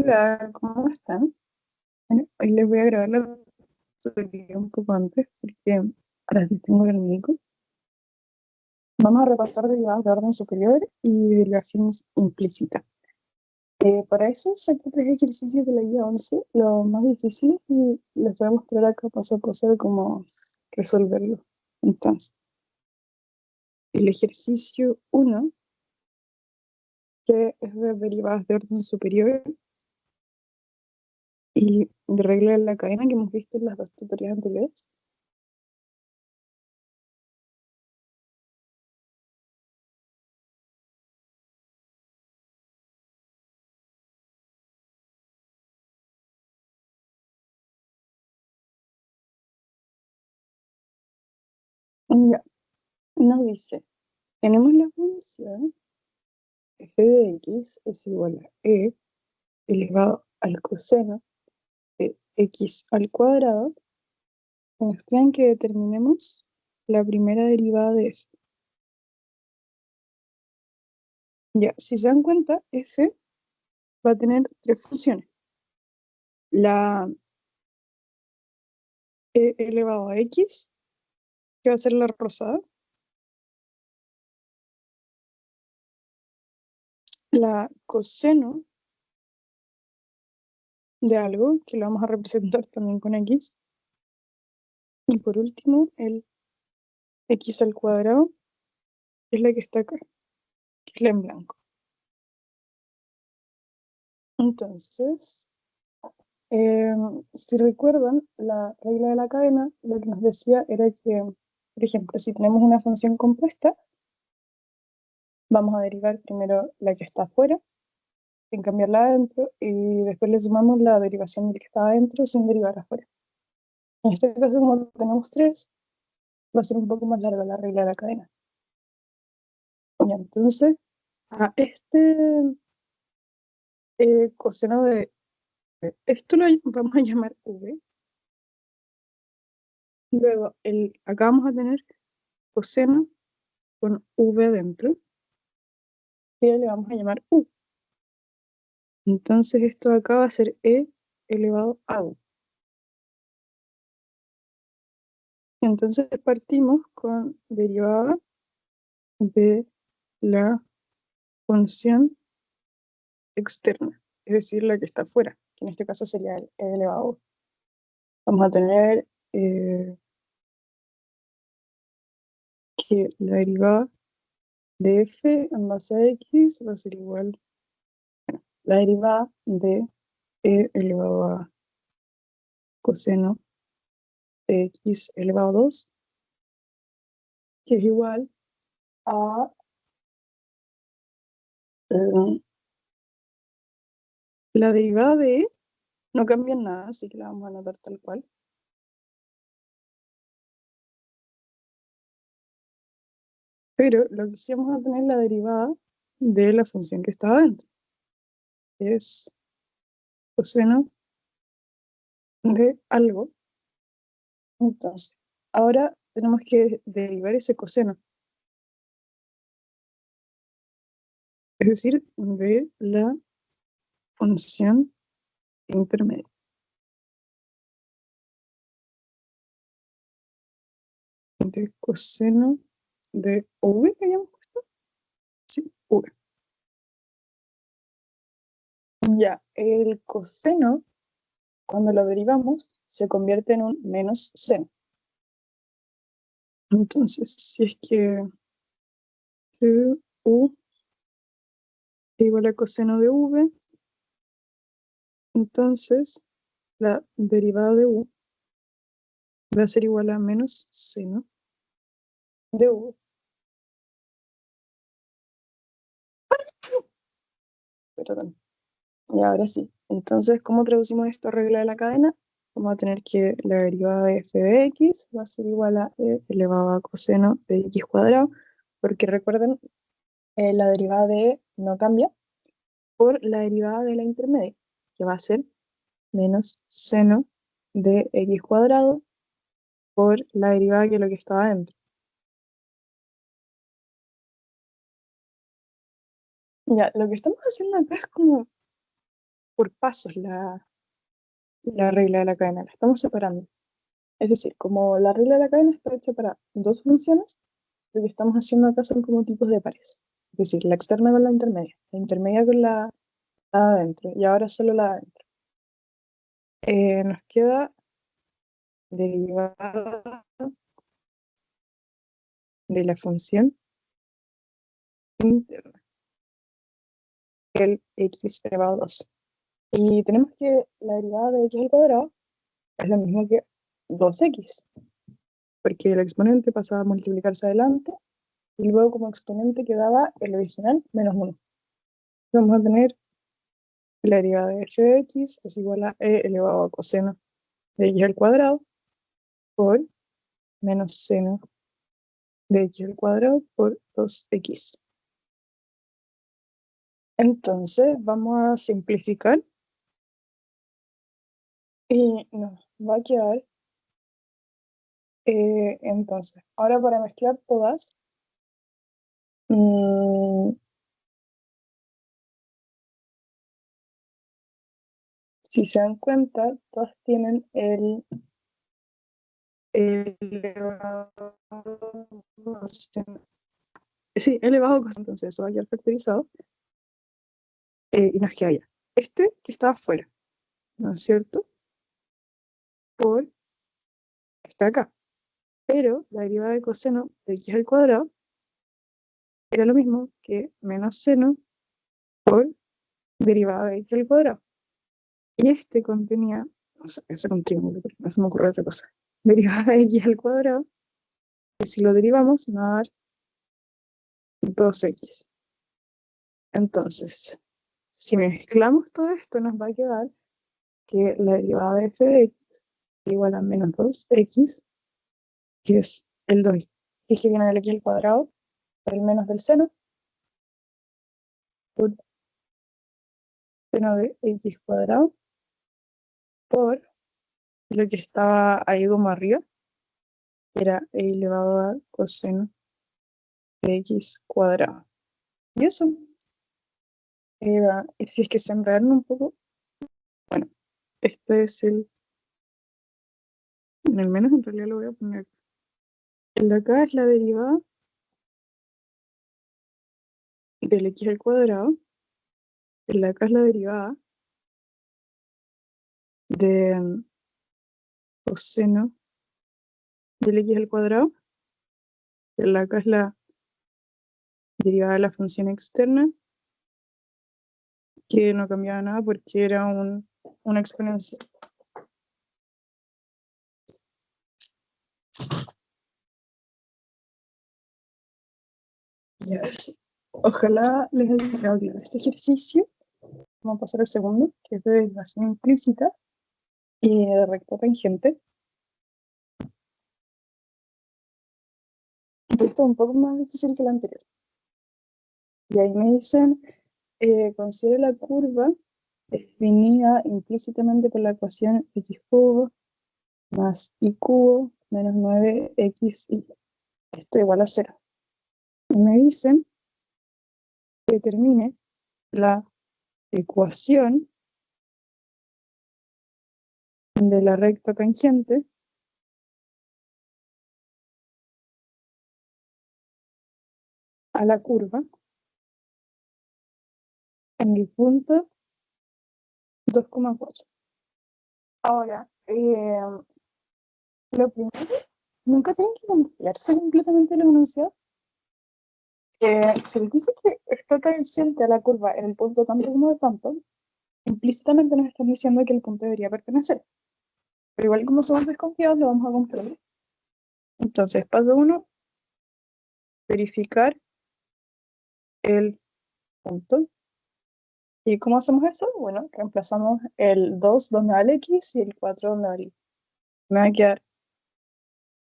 Hola, ¿cómo están? Bueno, hoy les voy a grabar la tutoría un poco antes porque ahora sí tengo el médico. Vamos a repasar derivadas de orden superior y derivaciones implícitas. Para eso saqué tres ejercicios de la guía 11, los más difíciles, y les voy a mostrar acá paso a paso de cómo resolverlo. Entonces, el ejercicio uno, que es de derivadas de orden superior y de regla de la cadena que hemos visto en las dos tutorías anteriores. Ya, nos dice, tenemos la función f de x es igual a e elevado al coseno de x al cuadrado. Nos piden que determinemos la primera derivada de f. Ya, si se dan cuenta, f va a tener tres funciones. La e elevado a x, que va a ser la rosada. La coseno de algo, que lo vamos a representar también con x. Y por último, el x al cuadrado, que es la que está acá, que es la en blanco. Entonces, Eh, si recuerdan, la regla de la cadena lo que nos decía era que, por ejemplo, si tenemos una función compuesta, vamos a derivar primero la que está afuera, sin cambiarla adentro, y después le sumamos la derivación del que está adentro sin derivar afuera. En este caso, como tenemos tres, va a ser un poco más larga la regla de la cadena. Y entonces, a este coseno de esto lo vamos a llamar v. Luego, acá vamos a tener coseno con v dentro, que le vamos a llamar u. Entonces esto de acá va a ser e elevado a u. Entonces partimos con derivada de la función externa, es decir, la que está afuera, que en este caso sería el e elevado a u. Vamos a tener que la derivada de f en base a x va a ser igual, la derivada de e elevado a coseno de x elevado a 2, que es igual a la derivada de e. No cambia nada, así que la vamos a anotar tal cual. Pero lo que sí vamos a tener la derivada de la función que está adentro, que es coseno de algo. Entonces, ahora tenemos que derivar ese coseno, es decir, de la función intermedia. De coseno de v, que habíamos puesto. Sí, v. Ya, el coseno, cuando lo derivamos, se convierte en un menos seno. Entonces, si es que u igual a coseno de v, entonces la derivada de u va a ser igual a menos seno de v. Perdón. Y ahora sí. Entonces, ¿cómo traducimos esto a regla de la cadena? Vamos a tener que la derivada de f de x va a ser igual a e elevado a coseno de x cuadrado, porque recuerden, la derivada de e no cambia, por la derivada de la intermedia, que va a ser menos seno de x cuadrado por la derivada que es lo que estaba adentro. Ya, lo que estamos haciendo acá es como por pasos la regla de la cadena, la estamos separando. Es decir, como la regla de la cadena está hecha para dos funciones, lo que estamos haciendo acá son como tipos de pares. Es decir, la externa con la intermedia con la de adentro, y ahora solo la de adentro. Nos queda derivada de la función interna, el x elevado a 2. Y tenemos que la derivada de x al cuadrado es lo mismo que 2x, porque el exponente pasaba a multiplicarse adelante y luego como exponente quedaba el original menos 1. Vamos a tener la derivada de f de x es igual a e elevado a coseno de x al cuadrado por menos seno de x al cuadrado por 2x. Entonces vamos a simplificar y nos va a quedar, entonces, ahora para mezclar todas, si se dan cuenta, todas tienen el elevado coseno. Sí, elevado coseno, entonces eso va a quedar factorizado y nos queda ya. Este que está afuera, ¿no es cierto? Por está acá. Pero la derivada de coseno de x al cuadrado era lo mismo que menos seno por derivada de x al cuadrado. Y este contenía, o sea, ese con triángulo, pero no se me ocurre otra cosa. Derivada de x al cuadrado, y si lo derivamos, nos va a dar 2x. Entonces, si mezclamos todo esto, nos va a quedar que la derivada de f de x es igual a menos 2x, que es el 2, que viene del x al cuadrado, por el menos del seno, por seno de x cuadrado, por lo que estaba ahí como arriba, que era e elevado a coseno de x cuadrado. Y eso, si es que se enredaron un poco, bueno, este es en el menos en realidad lo voy a poner. El de acá es la derivada del x al cuadrado, el de acá es la derivada de coseno del x al cuadrado, el de acá es la derivada de la función externa, que no cambiaba nada porque era una exponencial. Ya ves. Ojalá les haya quedado claro este ejercicio. Vamos a pasar al segundo, que es de derivación implícita y de recta tangente. Esto es un poco más difícil que el anterior. Y ahí me dicen, considere la curva definida implícitamente por la ecuación x cubo más y cubo menos 9xy. Esto igual a 0. Y me dicen que determine la ecuación de la recta tangente a la curva en el punto 2,4. Ahora, lo primero, nunca tienen que confiarse completamente en la enunciado. Si les dice que está tangente a la curva en el punto tanto como de tanto, implícitamente nos están diciendo que el punto debería pertenecer. Pero igual como somos desconfiados, lo vamos a comprobar. Entonces, paso 1, verificar el punto. ¿Y cómo hacemos eso? Bueno, reemplazamos el 2 donde va el x y el 4 donde va el y. Me va a quedar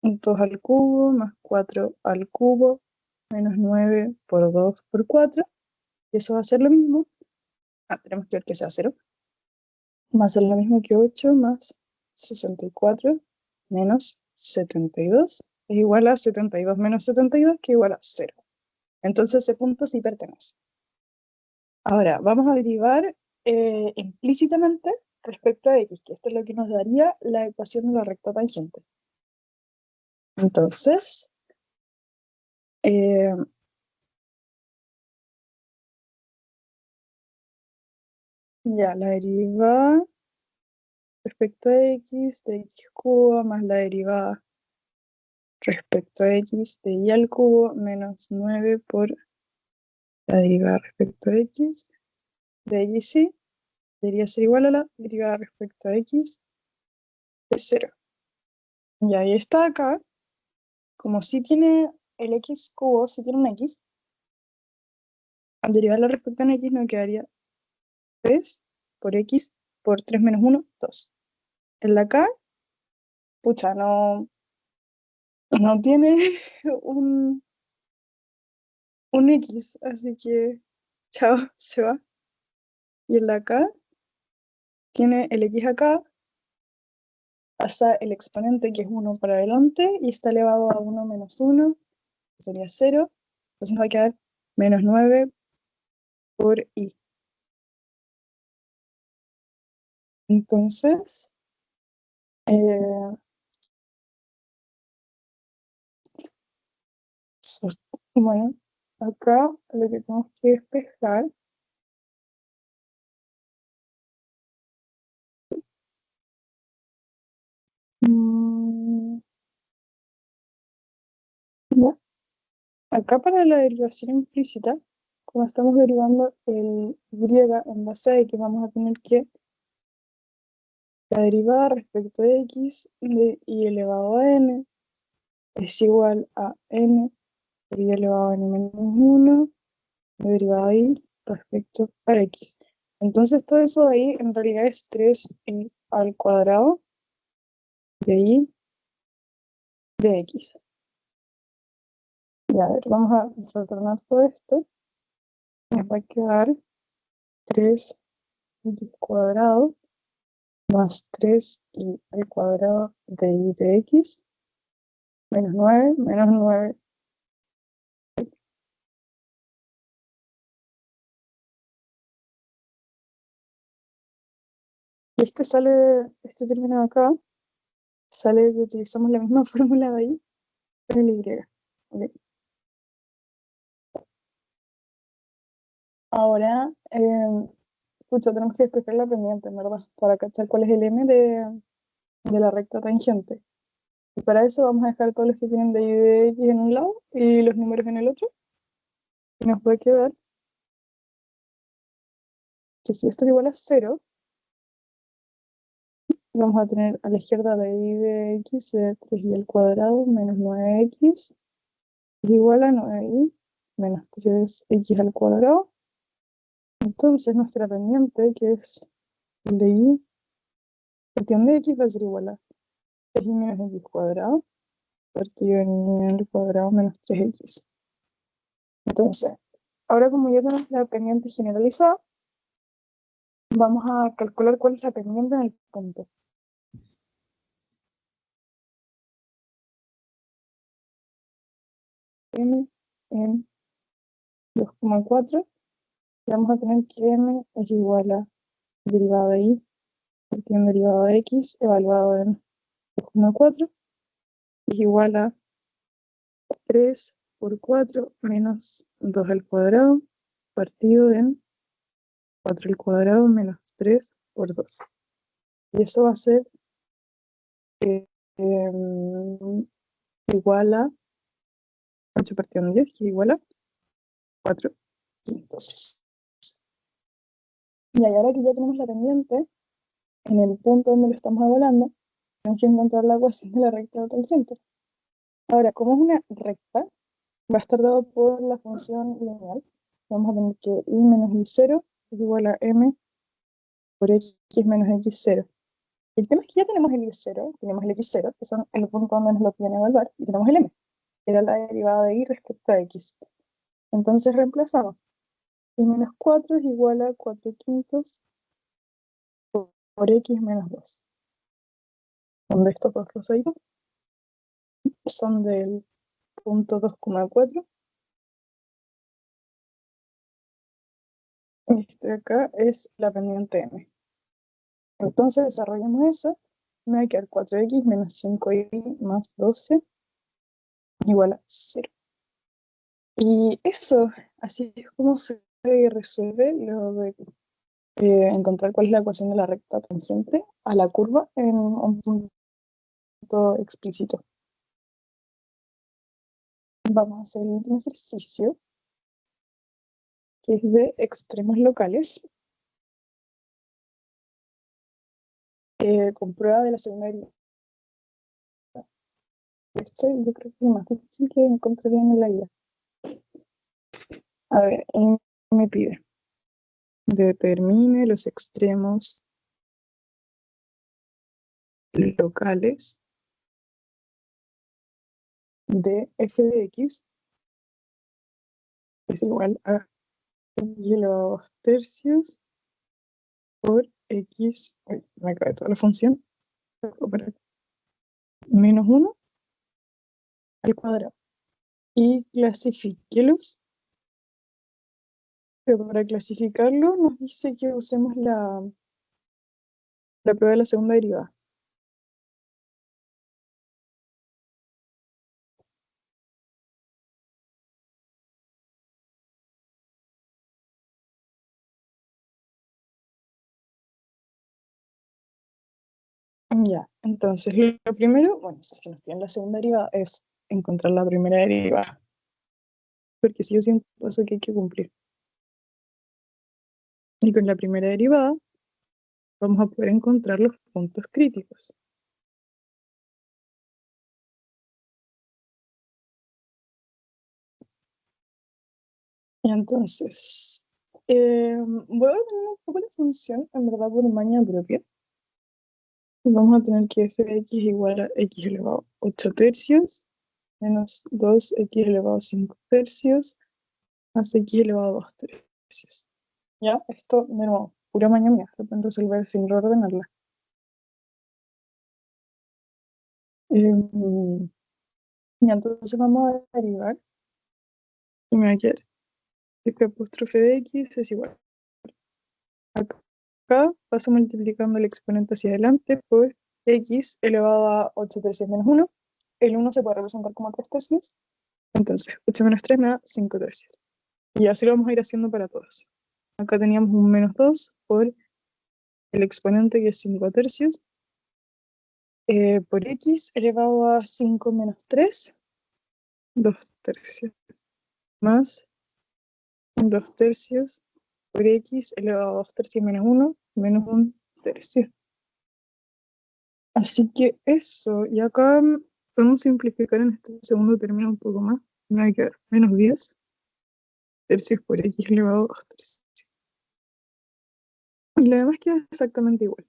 2 al cubo más 4 al cubo menos 9 por 2 por 4. Y eso va a ser lo mismo. Tenemos que ver que sea 0. Va a ser lo mismo que 8 más 64 menos 72 es igual a 72 menos 72, que es igual a 0. Entonces ese punto sí pertenece. Ahora, vamos a derivar implícitamente respecto a x, que esto es lo que nos daría la ecuación de la recta tangente. Entonces, ya la derivada respecto a x de x cubo más la derivada respecto a x de y al cubo menos 9 por la derivada respecto a x de y debería ser igual a la derivada respecto a x de 0. Y ahí está acá, como si tiene el x cubo, si tiene un x, al derivarla respecto a un x nos quedaría 3 por x por 3 menos 1, 2. En la acá, pucha, no tiene un, un x, así que chao, se va. Y en la acá tiene el x acá, pasa el exponente que es 1 para adelante y está elevado a 1 menos 1, que sería 0. Entonces nos va a quedar menos 9 por y. Entonces, eh, bueno, acá lo que tenemos que despejar, mm, ya. Acá para la derivación implícita, como estamos derivando el y en base a x, vamos a tener que la derivada respecto de x de y elevado a n es igual a n por y elevado a n menos 1 de derivada de y respecto a x. Entonces todo eso de ahí en realidad es 3y al cuadrado de y de x. Y a ver, vamos a retornar todo esto. Nos va a quedar 3x cuadrado más 3y al cuadrado de y de x menos 9 menos 9. Y este término de acá, sale que utilizamos la misma fórmula de ahí, pero el y. Ok. Ahora, pucha, tenemos que despejar la pendiente, en verdad, para cachar cuál es el m de la recta tangente. Y para eso vamos a dejar todos los que tienen de y de x en un lado y los números en el otro. Y nos puede quedar que si esto es igual a 0, vamos a tener a la izquierda de y de x de 3y al cuadrado menos 9x es igual a 9y menos 3x al cuadrado. Entonces nuestra pendiente, que es el de y, partición de x va a ser igual a 3y menos x cuadrado partido de y al cuadrado menos 3x. Entonces, ahora como ya tenemos la pendiente generalizada, vamos a calcular cuál es la pendiente en el punto. M en 2,4. Y vamos a tener que m es igual a derivada de y partiendo derivada de x evaluado en 2,4 es igual a 3 por 4 menos 2 al cuadrado partido en 4 al cuadrado menos 3 por 2. Y eso va a ser eh, em, igual a 8 partido en 10, que es igual a 4 quintos. Y ahora que ya tenemos la pendiente, en el punto donde lo estamos evaluando, tenemos que encontrar la ecuación de la recta tangente. Ahora, como es una recta, va a estar dado por la función lineal. Vamos a tener que y menos y0 es igual a m por x menos x0. El tema es que ya tenemos el y0, tenemos el x0, que son el punto donde nos lo quieren evaluar, y tenemos el m, que era la derivada de y respecto a x. Entonces reemplazamos. Y menos 4 es igual a 4 quintos por x menos 2. Donde estos dos rosaditos son del punto 2,4 Este de acá es la pendiente m. Entonces desarrollamos eso. Me va a quedar 4x menos 5y más 12 igual a 0. Y eso, así es como se resuelve lo de encontrar cuál es la ecuación de la recta tangente a la curva en un punto explícito. Vamos a hacer el último ejercicio, que es de extremos locales, con prueba de la segunda derivada. Este yo creo que es más difícil que encontraría en la guía. A ver, me pide determine los extremos locales de f de x es igual a y elevado a 2 tercios por x, me cae toda la función, menos 1 al cuadrado. Y clasifíquelos. Pero para clasificarlo nos dice que usemos la prueba de la segunda derivada. Ya, entonces lo primero, bueno, si es que nos piden la segunda derivada, es encontrar la primera derivada. Porque sí o sí es un paso que hay que cumplir. Y con la primera derivada vamos a poder encontrar los puntos críticos. Y entonces, voy a ordenar un poco la función, en verdad por maña propia. Y vamos a tener que f de x igual a x elevado a 8 tercios menos 2x elevado a 5 tercios más x elevado a 2 tercios. Ya, esto de nuevo, pura maña mía, lo pueden resolver sin reordenarla. Y entonces vamos a derivar y me va a quedar f apóstrofe de x es igual. Acá paso multiplicando el exponente hacia adelante por x elevado a 8 tercios menos 1. El 1 se puede representar como 3 tercios. Entonces, 8 menos 3 me da 5 tercios. Y así lo vamos a ir haciendo para todas. Acá teníamos un menos 2 por el exponente que es 5 tercios. Por x elevado a 5 menos 3, 2 tercios. Más 2 tercios por x elevado a 2 tercios menos 1, menos 1 tercio. Así que eso, y acá podemos simplificar en este segundo término un poco más. Me va a quedar menos 10 tercios por x elevado a 2 tercios. Y lo demás queda exactamente igual.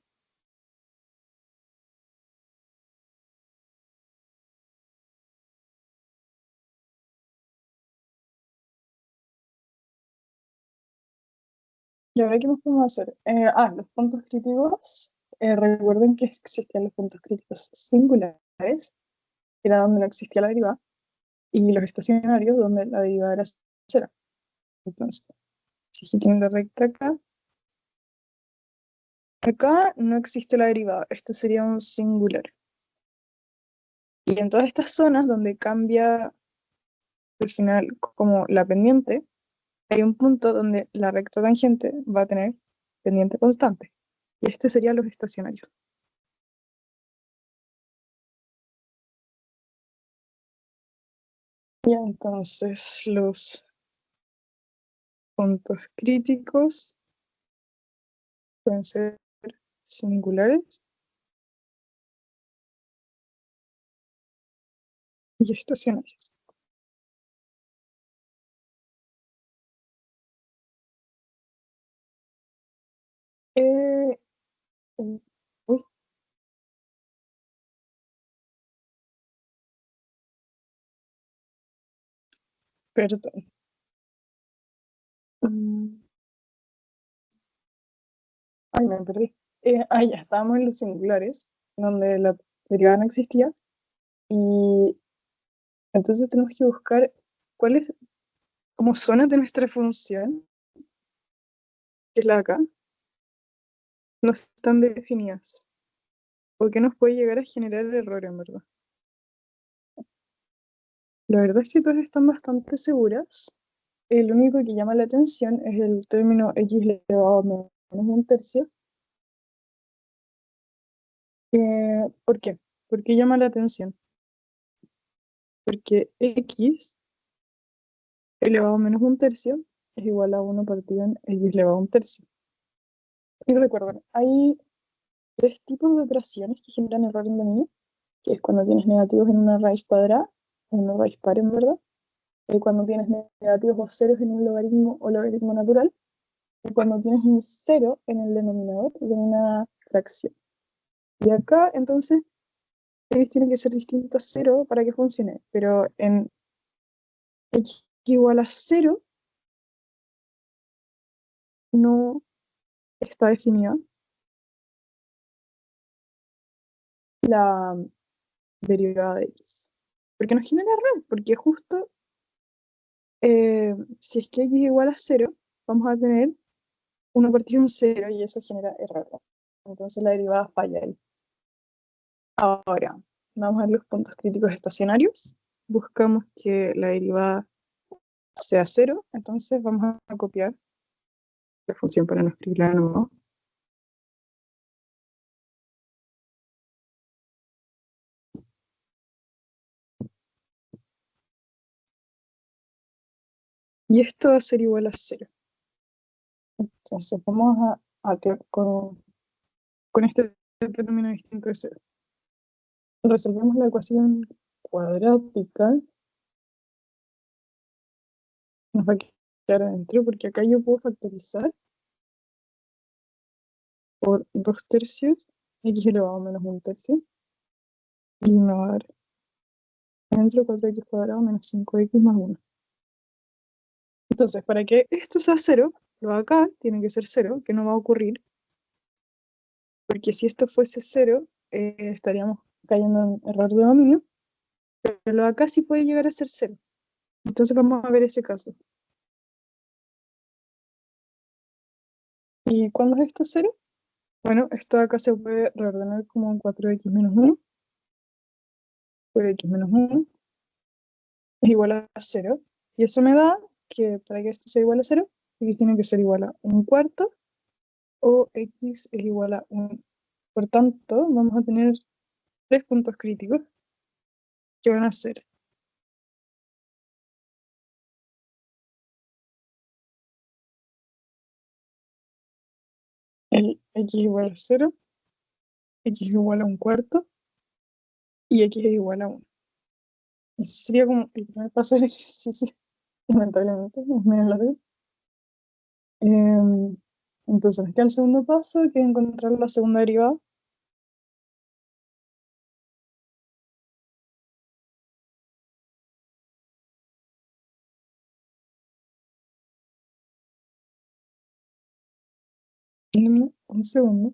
Y ahora, ¿qué más podemos hacer? Los puntos críticos. Recuerden que existían los puntos críticos singulares, que era donde no existía la derivada, y los estacionarios, donde la derivada era cero. Entonces, si tienen la recta acá no existe la derivada, este sería un singular. Y en todas estas zonas donde cambia al final como la pendiente, hay un punto donde la recta tangente va a tener pendiente constante. Y este serían los estacionarios. Y entonces los puntos críticos pueden ser singulares y estacionarios. Eh, uy, perdón. Mm, Ay, me perdí. Ya estábamos en los singulares, donde la derivada no existía. Y entonces tenemos que buscar cuáles como zonas de nuestra función que es la de acá, no están definidas. ¿O qué nos puede llegar a generar error, en verdad? La verdad es que todas están bastante seguras. El único que llama la atención es el término x elevado a menos un tercio. ¿Por qué? ¿Por qué llama la atención? Porque x elevado a menos un tercio es igual a 1 partido en x elevado a un tercio. Y recuerden, hay tres tipos de operaciones que generan error en dominio, que es cuando tienes negativos en una raíz cuadrada, en una raíz par en verdad, y cuando tienes negativos o ceros en un logaritmo o logaritmo natural, y cuando tienes un cero en el denominador de una fracción. Y acá, entonces, x tiene que ser distinto a cero para que funcione, pero en x igual a cero no está definida la derivada de x. Porque nos genera error, porque justo si es que x igual a cero, vamos a tener 1 partido en cero y eso genera error. Entonces la derivada falla ahí. Ahora, vamos a ver los puntos críticos estacionarios. Buscamos que la derivada sea cero, entonces vamos a copiar la función para no escribirla de nuevo. Y esto va a ser igual a cero. Entonces vamos a quedar con este término distinto de cero. Resolvemos la ecuación cuadrática. Nos va a quedar adentro porque acá yo puedo factorizar por 2 tercios x elevado a menos un tercio. Y me va a dar adentro 4x cuadrado menos 5x más 1. Entonces, para que esto sea cero, lo de acá tiene que ser cero, que no va a ocurrir, porque si esto fuese cero, estaríamos cayendo en error de dominio, pero lo de acá sí puede llegar a ser cero. Entonces vamos a ver ese caso. ¿Y cuándo es esto cero? Bueno, esto de acá se puede reordenar como un 4x menos 1 por x menos 1 es igual a cero. Y eso me da que para que esto sea igual a cero, x tiene que ser igual a un cuarto o x es igual a 1. Por tanto, vamos a tener tres puntos críticos que van a ser el x igual a 0, x igual a un cuarto y x es igual a 1. Ese sería como el primer paso del ejercicio, lamentablemente, es medio largo. Em, entonces, nos queda el segundo paso, que es encontrar la segunda derivada. Denme un segundo.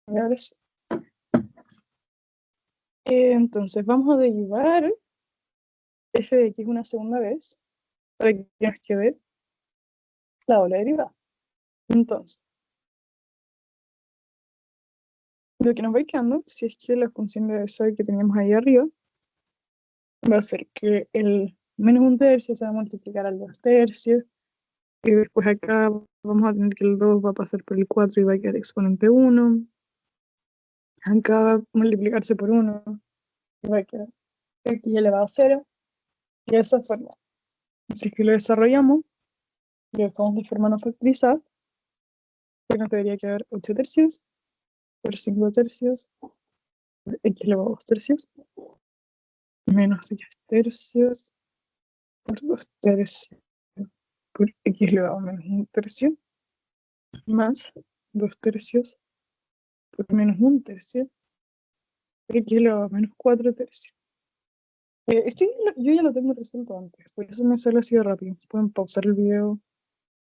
Y ahora sí. Entonces, vamos a derivar f de x una segunda vez para que nos quede la doble derivada. Entonces, lo que nos va quedando, si es que la función de esa que teníamos ahí arriba, va a ser que el menos un tercio se va a multiplicar al 2 tercios, y después acá vamos a tener que el 2 va a pasar por el 4 y va a quedar exponente 1. Acá va a multiplicarse por 1 y va a quedar x elevado a 0. Y de esa forma, si es que lo desarrollamos, lo dejamos de forma no factorizada, que nos debería quedar 8 tercios por 5 tercios por x elevado a 2 tercios menos 10 tercios por 2 tercios por x elevado a menos 1 tercio más 2 tercios por menos 1 tercio por x elevado a menos 4 tercios. Yo ya lo tengo resuelto antes, por eso me sale así de rápido. Pueden pausar el video,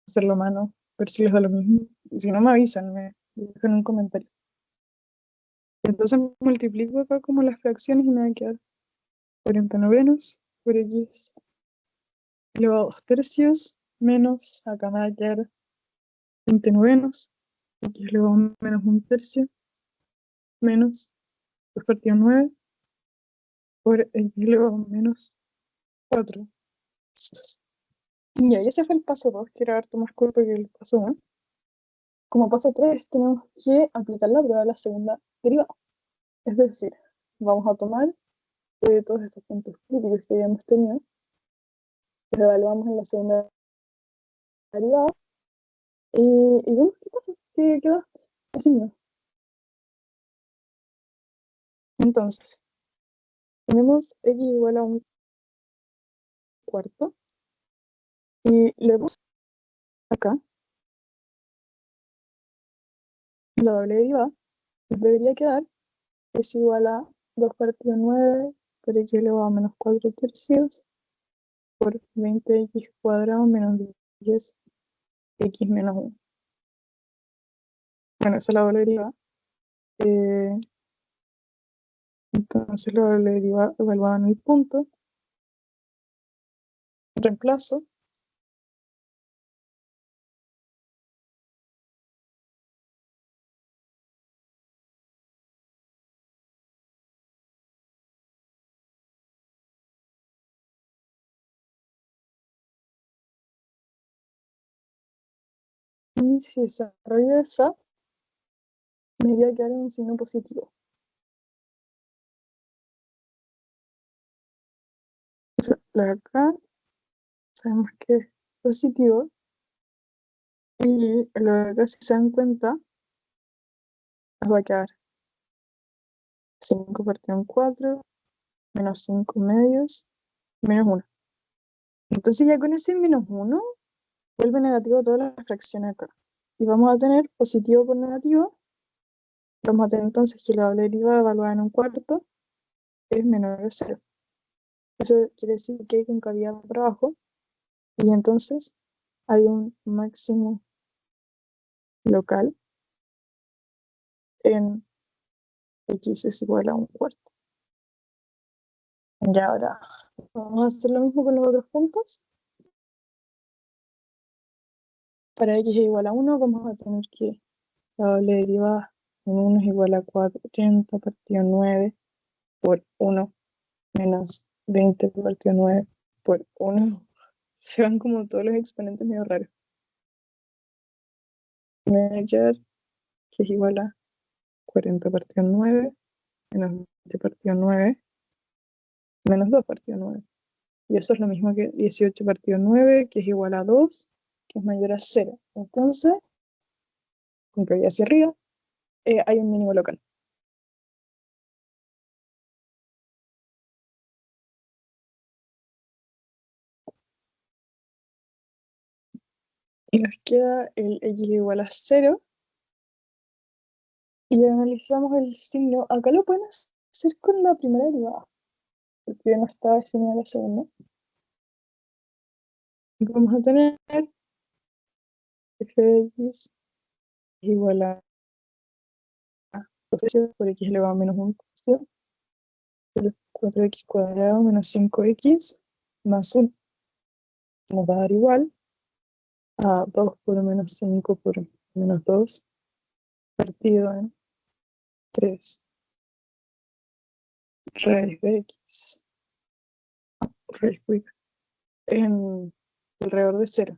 hacerlo a mano, ver si les da lo mismo. Y si no me avisan, me dejan un comentario. Entonces multiplico acá como las fracciones y me va a quedar 40 novenos por x elevado a 2 tercios menos, acá me va a quedar 20 novenos, x elevado a menos 1 tercio menos 2 partido 9 por x elevado a menos 4. Y ahí ese fue el paso 2, que era harto más corto que el paso 1. Como paso 3 tenemos que aplicar la prueba de la segunda derivada. Es decir, vamos a tomar todos estos puntos críticos que habíamos tenido, los evaluamos en la segunda derivada y vemos qué pasa, qué queda haciendo. Entonces, tenemos x igual a un cuarto y le puse acá la doble derivada, debería quedar es igual a 2 partido 9 por x elevado a menos 4 tercios por 20x cuadrado menos 10x menos 1. Bueno, esa es la doble derivada. Entonces la doble derivada evaluada en el punto. Reemplazo. Y si desarrollo esa, me voy a quedar en un signo positivo. La de acá sabemos que es positivo. Y lo de acá, si se dan cuenta, nos va a quedar 5 partido en 4, menos 5 medios, menos 1. Entonces ya con ese menos 1, vuelve negativo todas las fracciones acá. Y vamos a tener positivo por negativo. Vamos a tener entonces que la doble derivada evaluada en un cuarto es menor a 0. Eso quiere decir que hay concavidad por abajo. Y entonces hay un máximo local en x es igual a un cuarto. Y ahora vamos a hacer lo mismo con los otros puntos. Para x es igual a 1, vamos a tener que la doble derivada en 1 es igual a 40 partido 9 por 1 menos 20 partido 9 por 1. Se van como todos los exponentes medio raros. Me va a quedar que es igual a 40 partido 9 menos 20 partido 9 menos 2 partido 9. Y eso es lo mismo que 18 partido 9, que es igual a 2, que es mayor a 0. Entonces, con que vaya hacia arriba, hay un mínimo local. Y nos queda el x igual a 0. Y analizamos el signo. Acá lo pueden hacer con la primera derivada, porque no está definida la segunda. Y vamos a tener f de x igual a 2 tercios por x elevado a menos 1 tercio por 4x cuadrado menos 5x más 1. Nos va a dar igual a 2 por menos 5 por menos 2 partido en 3 raíz de x raíz cubica en alrededor de 0.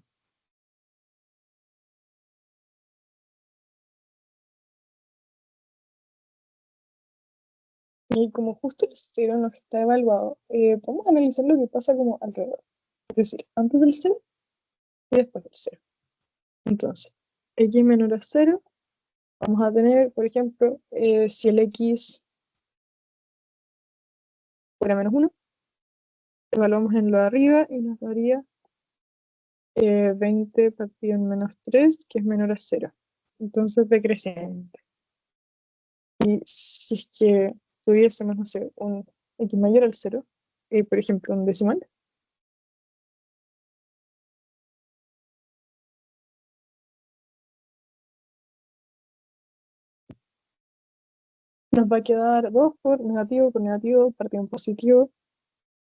Y como justo el 0 no está evaluado, podemos analizar lo que pasa como alrededor. Es decir, antes del 0 y después del 0. Entonces, x menor a 0, vamos a tener, por ejemplo, si el x fuera menos 1, evaluamos en lo de arriba y nos daría 20 partido en menos 3, que es menor a 0. Entonces, decreciente. Y si es que tuviésemos, no sé, un x mayor al 0, por ejemplo, un decimal, nos va a quedar 2 por negativo, partido en positivo,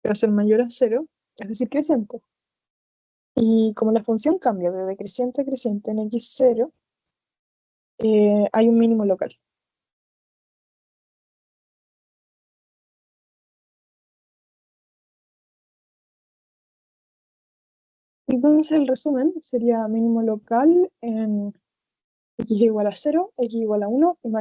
que va a ser mayor a 0, es decir, creciente. Y como la función cambia de decreciente a creciente en x0, hay un mínimo local. Entonces el resumen sería mínimo local en x igual a 0, x igual a 1 y máximo